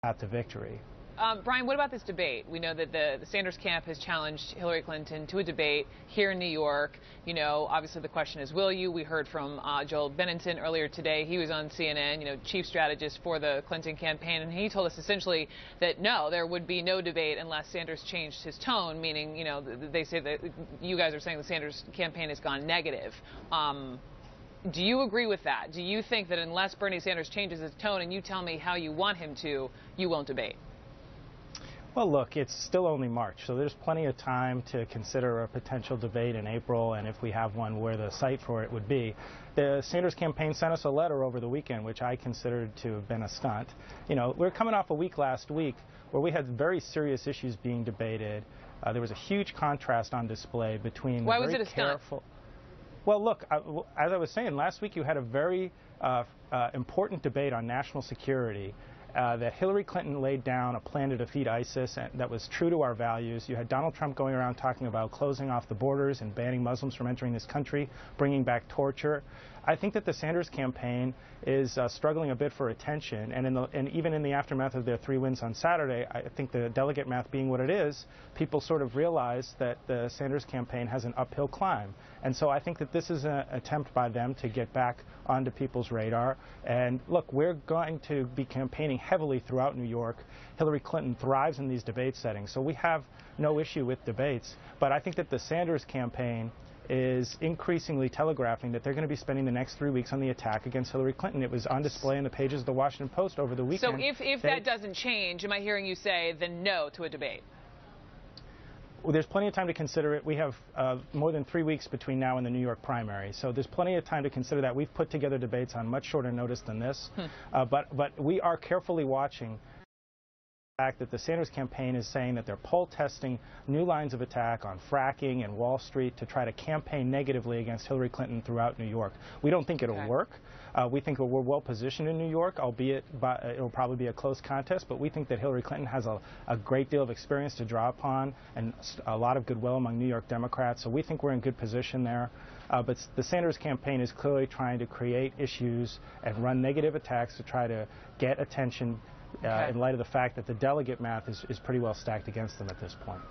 path to victory. Brian, what about this debate? We know that the Sanders camp has challenged Hillary Clinton to a debate here in New York. You know, obviously the question is, will you? We heard from Joel Bennington earlier today. He was on CNN, chief strategist for the Clinton campaign, and he told us essentially that no, there would be no debate unless Sanders changed his tone, meaning, they say that you guys are saying the Sanders campaign has gone negative. Do you agree with that? Do you think that unless Bernie Sanders changes his tone and you tell me how you want him to, you won't debate? Well, look, it's still only March, so there's plenty of time to consider a potential debate in April, and if we have one, where the site for it would be. The Sanders campaign sent us a letter over the weekend, which I considered to have been a stunt. We're coming off a week last week where we had very serious issues being debated. There was a huge contrast on display between Why was it a stunt? Well, look, as I was saying, last week you had a very important debate on national security. That Hillary Clinton laid down a plan to defeat ISIS and that was true to our values. You had Donald Trump going around talking about closing off the borders and banning Muslims from entering this country, bringing back torture. I think that the Sanders campaign is struggling a bit for attention, and even in the aftermath of their 3 wins on Saturday, I think the delegate math being what it is, people sort of realize that the Sanders campaign has an uphill climb. And so I think that this is an attempt by them to get back onto people's radar. And look, we're going to be campaigning heavily throughout New York. Hillary Clinton thrives in these debate settings, so we have no issue with debates. But I think that the Sanders campaign is increasingly telegraphing that they're going to be spending the next 3 weeks on the attack against Hillary Clinton. It was on display in the pages of the Washington Post over the weekend. So if that doesn't change, am I hearing you say then no to a debate? Well, there's plenty of time to consider it. We have more than 3 weeks between now and the New York primary, so there's plenty of time to consider that. We've put together debates on much shorter notice than this, but we are carefully watching the fact that the Sanders campaign is saying that they're poll testing new lines of attack on fracking and Wall Street to try to campaign negatively against Hillary Clinton throughout New York. We don't think it'll work. We think we're well positioned in New York, albeit it'll probably be a close contest, but we think that Hillary Clinton has a great deal of experience to draw upon and a lot of goodwill among New York Democrats, so we think we're in good position there. But the Sanders campaign is clearly trying to create issues and run negative attacks to try to get attention in light of the fact that the delegate math is pretty well stacked against them at this point.